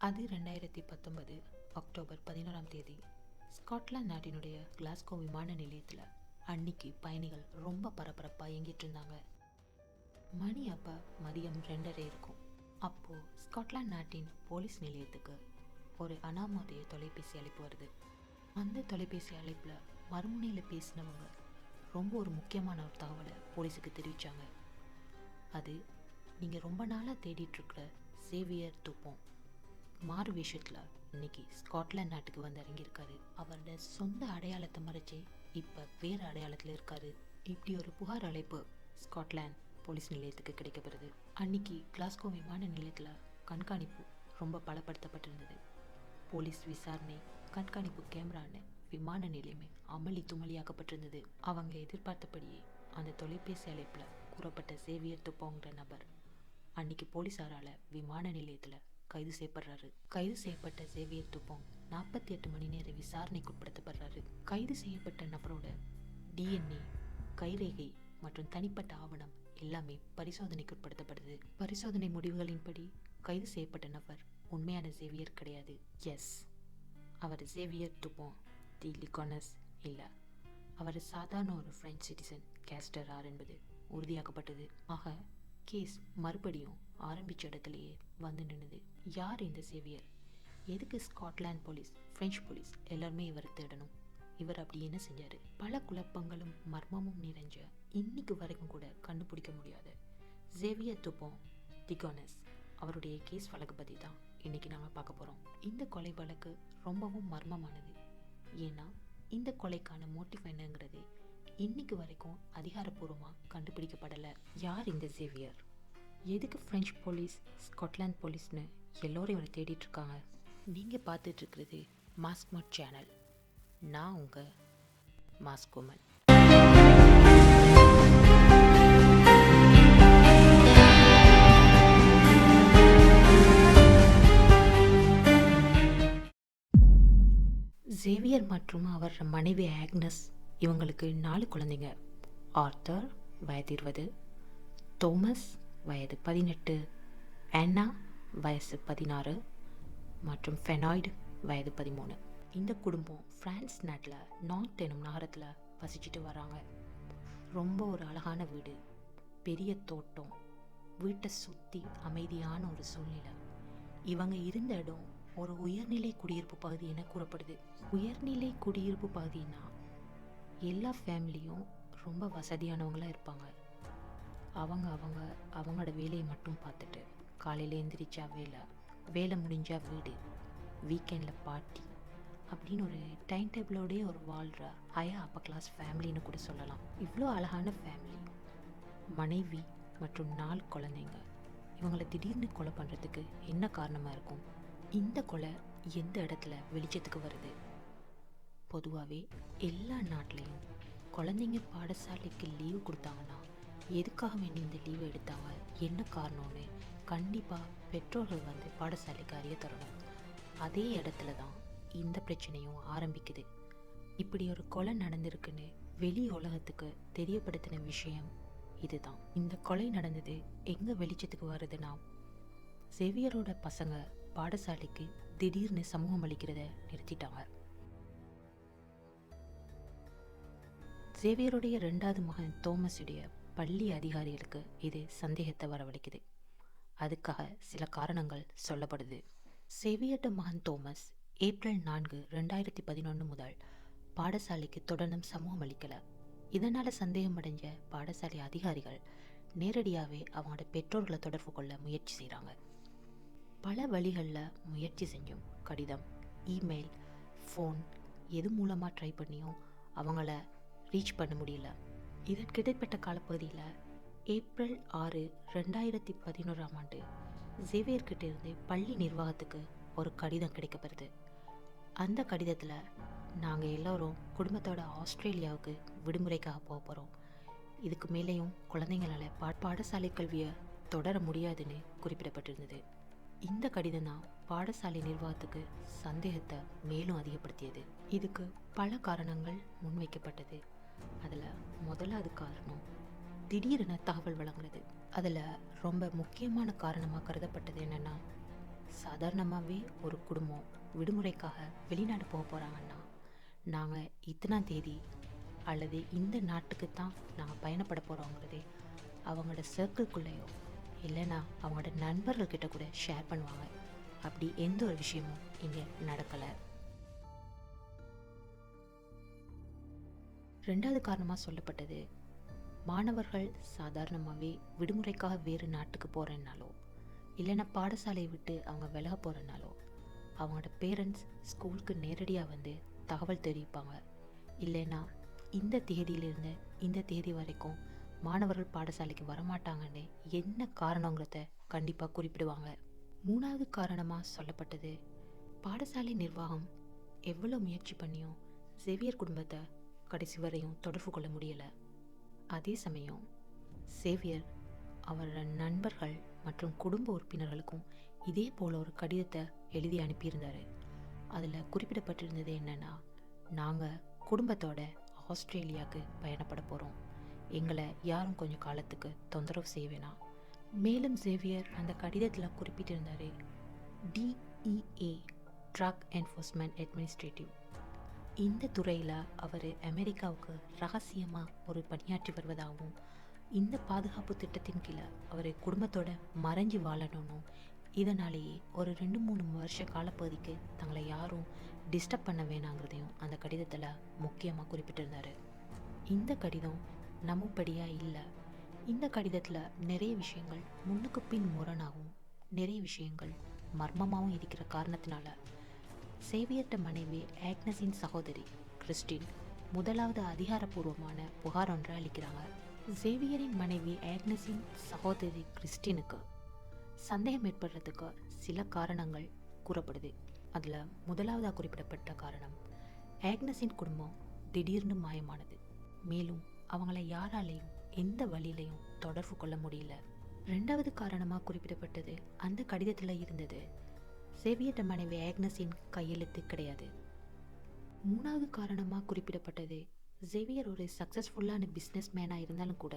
அது 2019 அக்டோபர் 11ஆம் தேதி ஸ்காட்லாந்து நாட்டினுடைய கிளாஸ்கோ விமான நிலையத்தில் அன்னைக்கு பயணிகள் ரொம்ப பரபரப்பாக இயங்கிட்டு இருந்தாங்க. மணி அப்போ மதியம் 2:30 இருக்கும். அப்போது ஸ்காட்லாந்து நாட்டின் போலீஸ் நிலையத்துக்கு ஒரு அனாமதேய தொலைபேசி அழைப்பு வருது. அந்த தொலைபேசி அழைப்பில் மறுமுனையில் பேசினவங்க ரொம்ப ஒரு முக்கியமான ஒரு தகவலை போலீஸுக்கு தெரிவித்தாங்க. அது நீங்கள் ரொம்ப நாளாக தேடிட்டுருக்கிற சேவியர் தூப்போம் மாறு விஷயத்தில் இன்னைக்கு ஸ்காட்லாந்து நாட்டுக்கு வந்து இறங்கியிருக்காரு. அவரோட சொந்த அடையாளத்தை மறைச்சி இப்போ வேறு அடையாளத்தில் இருக்காரு. இப்படி ஒரு புகார் அழைப்பு ஸ்காட்லாந்து போலீஸ் நிலையத்துக்கு கிடைக்கப்படுது. அன்னைக்கு கிளாஸ்கோ விமான நிலையத்தில் கண்காணிப்பு ரொம்ப பலப்படுத்தப்பட்டிருந்தது. போலீஸ் விசாரணை, கண்காணிப்பு கேமரான்னு விமான நிலையமே அமளி துமளியாக்கப்பட்டிருந்தது. அவங்க எதிர்பார்த்தபடியே அந்த தொலைபேசி அழைப்பில் கூறப்பட்ட சேவியர் துப்போங்கிற நபர் அன்னைக்கு போலீஸாரால் விமான நிலையத்தில் கைது செய்யப்படுறாரு. கைது செய்யப்பட்ட சேவியர் துப்போங் 48 மணி நேர விசாரணைக்கு உட்படுத்தப்படுறாரு. கைது செய்யப்பட்ட நபரோட DNA, கைரேகை மற்றும் தனிப்பட்ட ஆவணம் எல்லாமே பரிசோதனைக்கு உட்படுத்தப்படுது. பரிசோதனை முடிவுகளின்படி கைது செய்யப்பட்ட நபர் உண்மையான சேவியர் கிடையாது. எஸ், அவர் சேவியர் துப்போங் தி லிகோனஸ் இல்லை, அவர் சாதாரண ஒரு பிரெஞ்சு சிட்டிசன் கேஸ்டர் ஆர் என்பது உறுதியாக்கப்பட்டது. ஆக கேஸ் மறுபடியும் ஆரம்பித்த இடத்துலையே வந்து நின்றுது. யார் இந்த சேவியர்? எதுக்கு ஸ்காட்லாந்து போலீஸ், பிரெஞ்சு போலீஸ் எல்லாருமே இவரை தேடணும்? இவர் அப்படி என்ன செஞ்சார்? பல குழப்பங்களும் மர்மமும் நிறைஞ்ச இன்னைக்கு வரைக்கும் கூட கண்டுபிடிக்க முடியாத சேவியர் துப்போங் டிகோனஸ் அவருடைய கேஸ் வழக்கு பற்றி தான் இன்னைக்கு நாங்கள் பார்க்க போகிறோம். இந்த கொலை வழக்கு ரொம்பவும் மர்மமானது. ஏன்னா இந்த கொலைக்கான மோட்டிவ் என்னங்கிறது இன்னைக்கு வரைக்கும் அதிகாரப்பூர்வமாக கண்டுபிடிக்கப்படலை. யார் இந்த சேவியர்? எதுக்கு பிரெஞ்சு போலீஸ், ஸ்காட்லாந்து போலீஸ்னு எல்லோரும் இவரை தேடிட்டு இருக்காங்க? நீங்கள் பார்த்துட்டு இருக்கிறது மாஸ்க்மட் சேனல். நான் உங்கள் மாஸ்கோமன். சேவியர் மற்றும் அவர் மனைவி ஆக்னஸ் இவங்களுக்கு 4 குழந்தைங்க. ஆர்த்தர் வயது 20, தோமஸ் வயது 18, ஆன்னா வயசு 16 மற்றும் ஃபெனாய்டு வயது 13. இந்த குடும்பம் பிரான்ஸ் நாட்டில் நார்த் எனும் நகரத்தில் வசிச்சுட்டு வராங்க. ரொம்ப ஒரு அழகான வீடு, பெரிய தோட்டம், வீட்டை சுற்றி அமைதியான ஒரு சூழ்நிலை. இவங்க இருந்த இடம் ஒரு உயர்நிலை குடியிருப்பு பகுதி என கூறப்படுது. உயர்நிலை குடியிருப்பு பகுதினா எல்லா ஃபேமிலியும் ரொம்ப வசதியானவங்களாக இருப்பாங்க. அவங்களோட வேலையை மட்டும் பார்த்துட்டு காலையில் எழுந்திரிச்சா வேலை முடிஞ்சா வீடு, வீக்கெண்டில் பார்ட்டி அப்படின்னு ஒரு டைம் டேபிளோடே ஒரு வாழ்கிற ஹையர் அப்பர் கிளாஸ் ஃபேமிலின்னு கூட சொல்லலாம். இவ்வளோ அழகான ஃபேமிலி, மனைவி மற்றும் 4 குழந்தைங்க, இவங்களை திடீர்னு கொலை பண்ணுறதுக்கு என்ன காரணமாக இருக்கும்? இந்த கொலை எந்த இடத்துல வெளிச்சத்துக்கு வருது? பொதுவாகவே எல்லா நாட்டிலையும் குழந்தைங்க பாடசாலைக்கு லீவு கொடுத்தாங்கன்னா எதுக்காக வேண்டி இந்த லீவை எடுத்தாங்க, என்ன காரணம்னு கண்டிப்பாக பெற்றோர்கள் வந்து பாடசாலைக்கு அறிய தரணும். அதே இடத்துல தான் இந்த பிரச்சனையும் ஆரம்பிக்குது. இப்படி ஒரு கொலை நடந்திருக்குன்னு வெளி உலகத்துக்கு தெரியப்படுத்தின விஷயம் இதுதான். இந்த கொலை நடந்தது எங்கே வெளிச்சத்துக்கு வருதுன்னா, சேவியரோட பசங்க பாடசாலைக்கு திடீர்னு சமூகம் அளிக்கிறத நிறுத்திட்டாங்க. சேவியருடைய 2வது மகன் தோமஸுடைய பள்ளி அதிகாரிகளுக்கு இது சந்தேகத்தை வரவழைக்குது. அதுக்காக சில காரணங்கள் சொல்லப்படுது. சேவியரோட மகன் தோமஸ் ஏப்ரல் 4, 2011 முதல் பாடசாலைக்கு தொடர்ந்து சமூகம் அளிக்கலை. இதனால் சந்தேகம் அடைஞ்ச பாடசாலை அதிகாரிகள் நேரடியாகவே அவங்களோட பெற்றோர்களை தொடர்பு கொள்ள முயற்சி செய்கிறாங்க. பல வழிகளில் முயற்சி செஞ்சும் கடிதம், இமெயில், ஃபோன் எது மூலமாக ட்ரை பண்ணியும் அவங்கள ரீச் பண்ண முடியல. இதற்கிடைப்பட்ட காலப்பகுதியில் ஏப்ரல் 6, 2011 சேவியர்கிட்ட இருந்து பள்ளி நிர்வாகத்துக்கு ஒரு கடிதம் கிடைக்கப்படுது. அந்த கடிதத்தில் நாங்கள் எல்லோரும் குடும்பத்தோட ஆஸ்திரேலியாவுக்கு விடுமுறைக்காக போக போகிறோம், இதுக்கு மேலேயும் குழந்தைங்களால் பாடசாலை கல்வியை தொடர முடியாதுன்னு குறிப்பிடப்பட்டிருந்தது. இந்த கடிதம் தான் பாடசாலை நிர்வாகத்துக்கு சந்தேகத்தை மேலும் அதிகப்படுத்தியது. இதுக்கு பல காரணங்கள் முன்வைக்கப்பட்டது. அதில் முதலாவது காரணம் திடீரென தகவல் வழங்குறது. அதில் ரொம்ப முக்கியமான காரணமாக கருதப்பட்டது என்னென்னா, சாதாரணமாகவே ஒரு குடும்பம் விடுமுறைக்காக வெளிநாடு போக போகிறாங்கன்னா, நாங்கள் இத்தனாம் தேதி அல்லது இந்த நாட்டுக்கு தான் நாங்கள் பயணப்பட போகிறோங்கிறதே அவங்களோட சர்க்கிள்குள்ளேயோ இல்லைன்னா அவங்களோட நண்பர்கள்கிட்ட கூட ஷேர் பண்ணுவாங்க. அப்படி எந்த ஒரு விஷயமும் இங்கே நடக்கலை. ரெண்டாவது காரணமாக சொல்லப்பட்டது, மாணவர்கள் சாதாரணமாகவே விடுமுறைக்காக வேறு நாட்டுக்கு போகிறனாலோ இல்லைன்னா பாடசாலையை விட்டு அவங்க விலக போகிறனாலோ அவங்களோட பேரண்ட்ஸ் ஸ்கூலுக்கு நேரடியாக வந்து தகவல் தெரிவிப்பாங்க. இல்லைன்னா இந்த தேதியிலிருந்து இந்த தேதி வரைக்கும் மாணவர்கள் பாடசாலைக்கு வரமாட்டாங்கன்னு என்ன காரணங்கிறத கண்டிப்பாக குறிப்பிடுவாங்க. மூணாவது காரணமாக சொல்லப்பட்டது, பாடசாலை நிர்வாகம் எவ்வளோ முயற்சி பண்ணியும் சேவியர் குடும்பத்தை கடைசி வரையும் தொடர்பு கொள்ள முடியலை. அதே சமயம் சேவியர் அவரோட நண்பர்கள் மற்றும் குடும்ப உறுப்பினர்களுக்கும் இதே போல் ஒரு கடிதத்தை எழுதி அனுப்பியிருந்தார். அதில் குறிப்பிடப்பட்டிருந்தது என்னென்னா, நாங்கள் குடும்பத்தோட ஆஸ்திரேலியாவுக்கு பயணப்பட போகிறோம், எங்களை யாரும் கொஞ்சம் காலத்துக்கு தொந்தரவு செய்ய வேணாம். மேலும் சேவியர் அந்த கடிதத்தில் குறிப்பிட்டிருந்தார், DEA ட்ரக் என்ஃபோர்ஸ்மெண்ட் அட்மினிஸ்ட்ரேட்டிவ், இந்த துறையில் அவர் அமெரிக்காவுக்கு ரகசியமாக ஒரு பணியாற்றி வருவதாகவும் இந்த பாதுகாப்பு திட்டத்தின் கீழே அவர் குடும்பத்தோட மறைஞ்சு வாழணும்னு, இதனாலேயே ஒரு 2-3 வருஷ காலப்பகுதிக்கு தங்களை யாரும் டிஸ்டர்ப் பண்ண வேணாங்கிறதையும் அந்த கடிதத்தில் முக்கியமாக குறிப்பிட்டிருந்தார். இந்த கடிதம் நம்பும்படியாக இல்லை. இந்த கடிதத்தில் நிறைய விஷயங்கள் முன்னுக்கு பின் முரணாகவும் நிறைய விஷயங்கள் மர்மமாகவும் இருக்கிற காரணத்தினால சேவியர்ட மனைவி ஆக்னஸின் சகோதரி கிறிஸ்டின் முதலாவது அதிகாரப்பூர்வமான புகார் ஒன்றை அளிக்கிறாங்க. சேவியரின் மனைவி ஆக்னஸின் சகோதரி கிறிஸ்டினுக்கு சந்தேகம் ஏற்படுறதுக்கு சில காரணங்கள் கூறப்படுது. அதில் முதலாவதாக குறிப்பிடப்பட்ட காரணம், ஆக்னஸின் குடும்பம் திடீர்னு மாயமானது. மேலும் அவங்கள யாராலையும் எந்த வழியிலையும் தொடர்பு கொள்ள முடியல. ரெண்டாவது காரணமாக குறிப்பிடப்பட்டது, அந்த கடிதத்தில் இருந்தது சேவியர்ட மனைவி ஆக்னஸின் கையெழுத்து கிடையாது. மூணாவது காரணமாக குறிப்பிடப்பட்டது, சேவியர் ஒரு சக்ஸஸ்ஃபுல்லான பிஸ்னஸ் மேனாக இருந்தாலும் கூட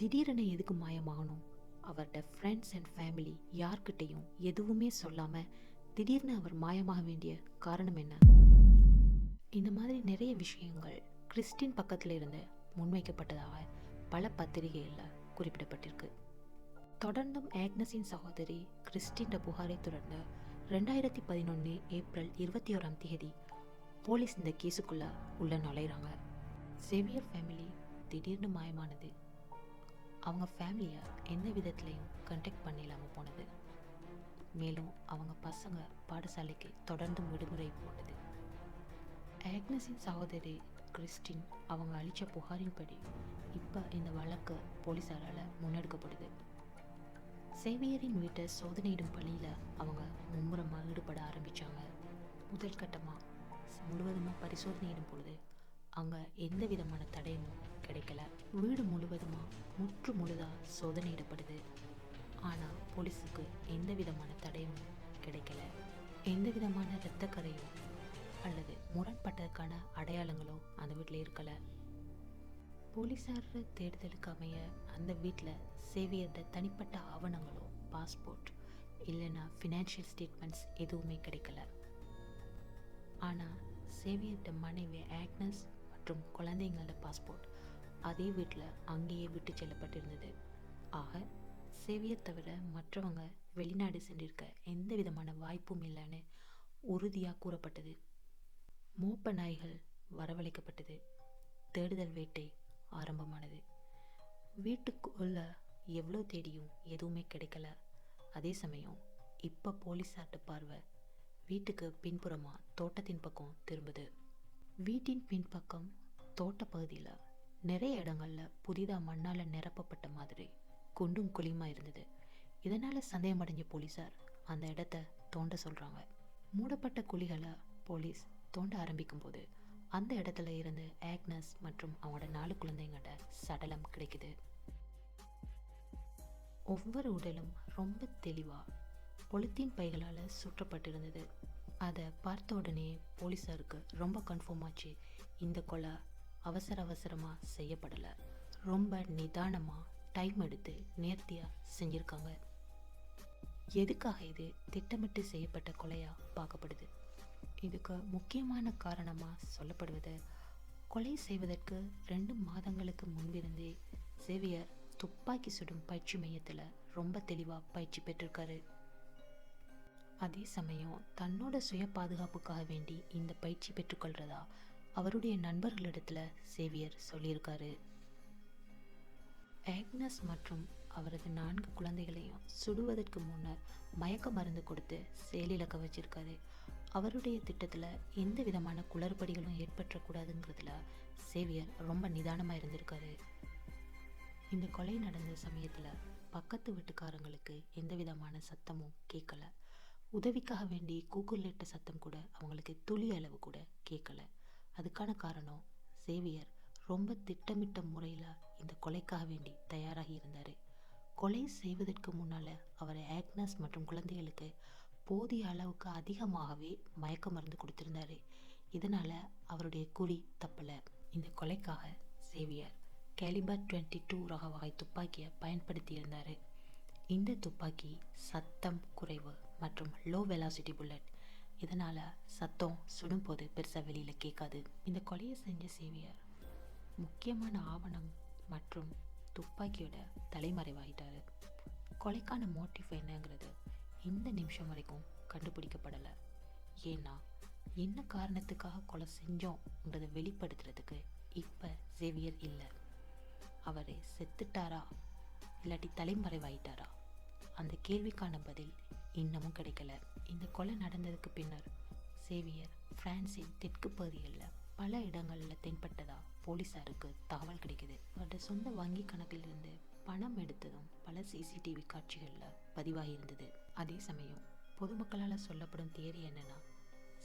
திடீரென எதுக்கு மாயமாகணும், அவரோட ஃப்ரெண்ட்ஸ் அண்ட் ஃபேமிலி யார்கிட்டையும் எதுவுமே சொல்லாமல் திடீர்னு அவர் மாயமாக வேண்டிய காரணம் என்ன? இந்த மாதிரி நிறைய விஷயங்கள் கிறிஸ்டின் பக்கத்தில் இருந்து முன்வைக்கப்பட்டதாக பல பத்திரிகைகளில் குறிப்பிடப்பட்டிருக்கு. தொடர்ந்தும் ஆக்னஸின் சகோதரி கிறிஸ்டின் புகாரை தொடர்ந்து 2011 ஏப்ரல் 21 போலீஸ் இந்த கேஸுக்குள்ளே உள்ள நுழையிறாங்க. சேவியர் ஃபேமிலி திடீர்னு மாயமானது, அவங்க ஃபேமிலியை எந்த விதத்துலையும் கண்டெக்ட் பண்ணிடாமல் போனது, மேலும் அவங்க பசங்க பாடசாலைக்கு தொடர்ந்து விடுமுறை போனது. ஆக்னஸின் சகோதரி கிறிஸ்டின் அவங்க அளித்த புகாரின்படி இப்போ இந்த வழக்கு போலீஸாரால் முன்னெடுக்கப்படுது. சேவியரின் வீட்டை சோதனையிடும் பணியில் அவங்க மும்முரமாக ஈடுபட ஆரம்பித்தாங்க. முதல் கட்டமாக முழுவதுமாக பரிசோதனையிடும் பொழுது அங்கே எந்த விதமான தடயமும் கிடைக்கல. வீடு முற்று முழுதாக சோதனையிடப்படுது. ஆனால் போலீஸுக்கு எந்த விதமான தடயமும் கிடைக்கல. எந்த விதமான இரத்தக்கரையோ அல்லது முரண்பட்டதுக்கான அடையாளங்களோ அந்த வீட்டில் இருக்கலை. போலீஸார் தேடுதலுக்கு அமைய அந்த வீட்டில் சேவியர்ட தனிப்பட்ட ஆவணங்களோ பாஸ்போர்ட் இல்லைன்னா ஃபினான்ஷியல் ஸ்டேட்மெண்ட்ஸ் எதுவுமே கிடைக்கல. ஆனால் சேவியர்ட மனைவி ஆக்னஸ் மற்றும் குழந்தைங்களோட பாஸ்போர்ட் அதே வீட்டில் அங்கேயே விட்டு செல்லப்பட்டிருந்தது. ஆக சேவியர் தவிர மற்றவங்க வெளிநாடு சென்றிருக்க எந்த விதமான வாய்ப்பும் இல்லைன்னு உறுதியாக கூறப்பட்டது. மோப்ப நாய்கள் வரவழைக்கப்பட்டது. தேடுதல் வேட்டை ஆரம்பமானது. வீட்டுக்குள்ள எவ்வளோ தேடியும் எதுவுமே கிடைக்கல. அதே சமயம் இப்போ போலீஸார்ட்ட பார்வை வீட்டுக்கு பின்புறமாக தோட்டத்தின் பக்கம் திரும்புது. வீட்டின் பின்பக்கம் தோட்ட பகுதியில் நிறைய இடங்களில் புதிதாக மண்ணால் நிரப்பப்பட்ட மாதிரி குண்டும் குழியுமா இருந்தது. இதனால் சந்தேகமடைஞ்ச போலீஸார் அந்த இடத்த தோண்ட சொல்கிறாங்க. மூடப்பட்ட குழிகளை போலீஸ் தோண்ட ஆரம்பிக்கும் போது அந்த இடத்துல இருந்து ஆக்னஸ் மற்றும் அவங்களோட 4 குழந்தைங்களோட சடலம் கிடைக்குது. ஒவ்வொரு உடலும் ரொம்ப தெளிவாக பொலித்தீன் பைகளால் சுற்றப்பட்டிருந்தது. அதை பார்த்த உடனே போலீஸாருக்கு ரொம்ப கன்ஃபார்ம் ஆச்சு, இந்த கொலை அவசரமாக செய்யப்படலை, ரொம்ப நிதானமாக டைம் எடுத்து நேர்த்தியாக செஞ்சுருக்காங்க. எதுக்காக இது திட்டமிட்டு செய்யப்பட்ட கொலையா பார்க்கப்படுது? இதுக்கு முக்கியமான காரணமாக சொல்லப்படுவது, கொலை செய்வதற்கு 2 மாதங்களுக்கு முன்பிருந்தே சேவியர் துப்பாக்கி சுடும் பயிற்சி மையத்தில் ரொம்ப தெளிவாக பயிற்சி பெற்றிருக்காரு. அதே சமயம் தன்னோட சுய பாதுகாப்புக்காக வேண்டி இந்த பயிற்சி பெற்றுக்கொள்றதா அவருடைய நண்பர்களிடத்துல சேவியர் சொல்லியிருக்காரு. ஆக்னஸ் மற்றும் அவரது 4 குழந்தைகளையும் சுடுவதற்கு முன்னர் மயக்க மருந்து கொடுத்து செயலிழக்க வச்சிருக்காரு. அவருடைய திட்டத்தில் எந்த விதமான குளறுபடிகளும் ஏற்பட்டக்கூடாதுங்கிறதுல சேவியர் ரொம்ப நிதானமாக இருந்திருக்காரு. இந்த கொலை நடந்த சமயத்தில் பக்கத்து வீட்டுக்காரங்களுக்கு எந்த விதமான சத்தமும் கேட்கல. உதவிக்காக வேண்டி கூக்குரலிட்ட சத்தம் கூட அவங்களுக்கு துளி அளவு கூட கேட்கல. அதுக்கான காரணம், சேவியர் ரொம்ப திட்டமிட்ட முறையில் இந்த கொலைக்காக வேண்டி தயாராகி இருந்தார். கொலை செய்வதற்கு முன்னால் அவர் ஆக்னஸ் மற்றும் குழந்தைகளுக்கு போதிய அளவுக்கு அதிகமாகவே மயக்க மருந்து கொடுத்திருந்தாரு. இதனால் அவருடைய குறி தப்பலை. இந்த கொலைக்காக சேவியர் கேலிபர் 22 ரக வகை துப்பாக்கியை பயன்படுத்தி இருந்தார். இந்த துப்பாக்கி சத்தம் குறைவு மற்றும் லோ வெலாசிட்டி புல்லட். இதனால் சத்தம் சுடும்போது பெருசாக வெளியில் கேட்காது. இந்த கொலையை செஞ்ச சேவியர் முக்கியமான ஆவணம் மற்றும் துப்பாக்கியோட தலைமறைவாகிட்டார். கொலைக்கான மோட்டிவ் என்னங்கிறது இந்த நிமிஷம் வரைக்கும் கண்டுபிடிக்கப்படலை. ஏன்னா என்ன காரணத்துக்காக கொலை செஞ்சோன்றதை வெளிப்படுத்துறதுக்கு இப்போ சேவியர் இல்லை. அவர் செத்துட்டாரா இல்லாட்டி தலைமறைவாயிட்டாரா? அந்த கேள்விக்கான பதில் இன்னமும் கிடைக்கல. இந்த கொலை நடந்ததுக்கு பின்னர் சேவியர் பிரான்சின் தெற்கு பகுதிகளில் பல இடங்களில் தென்பட்டதா போலீஸாருக்கு தகவல் கிடைக்குது. அவருடைய சொந்த வங்கி கணக்கிலிருந்து பணம் எடுத்ததும் பல சிசிடிவி காட்சிகளில் பதிவாகி இருந்தது. அதே சமயம் பொதுமக்களால் சொல்லப்படும் தியரி என்னன்னா,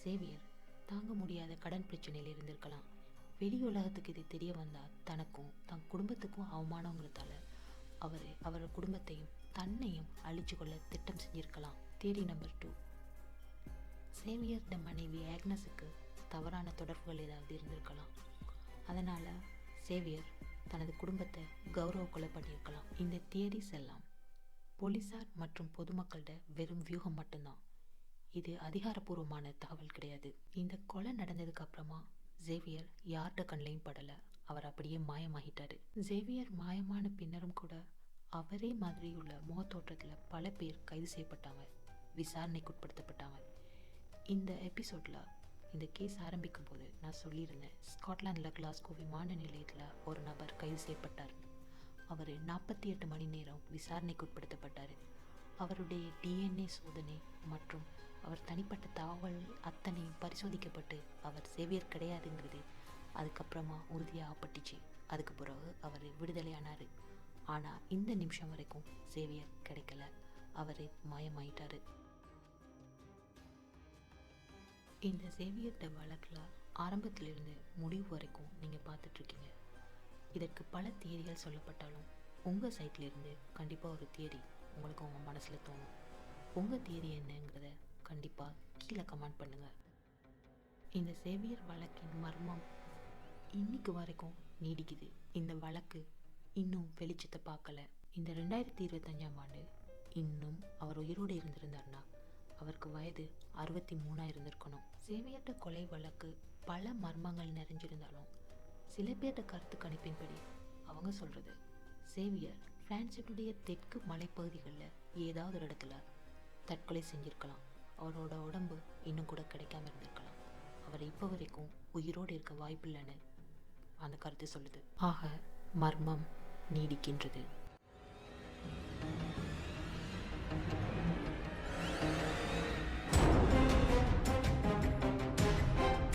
சேவியர் தாங்க முடியாத கடன் பிரச்சனையில் இருந்திருக்கலாம். வெளி உலகத்துக்கு இது தெரிய வந்தால் தனக்கும் தன் குடும்பத்துக்கும் அவமானங்கிறதால அவர் குடும்பத்தையும் தன்னையும் அழிச்சு கொள்ள திட்டம் செஞ்சிருக்கலாம். தியரி நம்பர் 2, சேவியர்ட மனைவி ஆக்னஸுக்கு தவறான தொடர்புகள் ஏதாவது இருந்திருக்கலாம். அதனால் சேவியர் தனது குடும்பத்தை கௌரவ கொலை பண்ணியிருக்கலாம். இந்த தியரிஸ் எல்லாம் போலீஸார் மற்றும் பொதுமக்களோட வெறும் வியூகம் மட்டும்தான். இது அதிகாரப்பூர்வமான தகவல் கிடையாது. இந்த கொலை நடந்ததுக்கு அப்புறமா சேவியர் யார்கிட்ட கண்ணையும் படலை. அவர் அப்படியே மாயமாகிட்டாரு. சேவியர் மாயமான பின்னரும் கூட அவரே மாதிரியுள்ள முகத்தோற்றத்தில் பல பேர் கைது செய்யப்பட்டாங்க, விசாரணைக்கு உட்படுத்தப்பட்டாங்க. இந்த எபிசோடில் இந்த கேஸ் ஆரம்பிக்கும் போது நான் சொல்லியிருந்தேன், ஸ்காட்லாண்டில் கிளாஸ்கோ விமான நிலையத்தில் ஒரு நபர் கைது செய்யப்பட்டார். அவர் 48 மணி நேரம் விசாரணைக்கு உட்படுத்தப்பட்டார். அவருடைய டிஎன்ஏ சோதனை மற்றும் அவர் தனிப்பட்ட தகவல் அத்தனையும் பரிசோதிக்கப்பட்டு அவர் சேவியர் கிடையாதுங்கிறது அதுக்கப்புறமா உறுதியாகப்பட்டுச்சு. அதுக்கு பிறகு அவர் விடுதலையானார். ஆனால் இந்த நிமிஷம் வரைக்கும் சேவியர் கிடைக்கல. அவர் மாயமாயிட்டார். இந்த சேவியர்ட வழக்கில் ஆரம்பத்திலிருந்து முடிவு வரைக்கும் நீங்கள் பார்த்துட்ருக்கீங்க. இதற்கு பல தியரிகள் சொல்லப்பட்டாலும் உங்கள் சைட்லேருந்து கண்டிப்பாக ஒரு தியரி உங்களுக்கு உங்கள் மனசில் தோணும். உங்கள் தியரி என்னங்கிறத கண்டிப்பாக கீழே கமெண்ட் பண்ணுங்கள். இந்த சேவியர் வழக்கின் மர்மம் இன்னைக்கு வரைக்கும் நீடிக்குது. இந்த வழக்கு இன்னும் வெளிச்சத்தை பார்க்கல. இந்த 2025ஆம் ஆண்டு இன்னும் அவர் உயிரோடு இருந்திருந்தார்னா அவருக்கு வயது 63 இருந்திருக்கணும். சேவியர்ட கொலை வழக்கு பல மர்மங்கள் நிறைஞ்சிருந்தாலும் சில பேர்ட கருத்து கணிப்பின்படி அவங்க சொல்கிறது, சேவியர் பிரான்சினுடைய தெற்கு மலைப்பகுதிகளில் ஏதாவது ஒரு இடத்துல தற்கொலை செஞ்சிருக்கலாம். அவரோட உடம்பு இன்னும் கூட கிடைக்காம இருந்திருக்கலாம். அவர் இப்போ வரைக்கும் உயிரோடு இருக்க வாய்ப்பில்லைன்னு அந்த கருத்து சொல்லுது. ஆக மர்மம் நீடிக்கின்றது.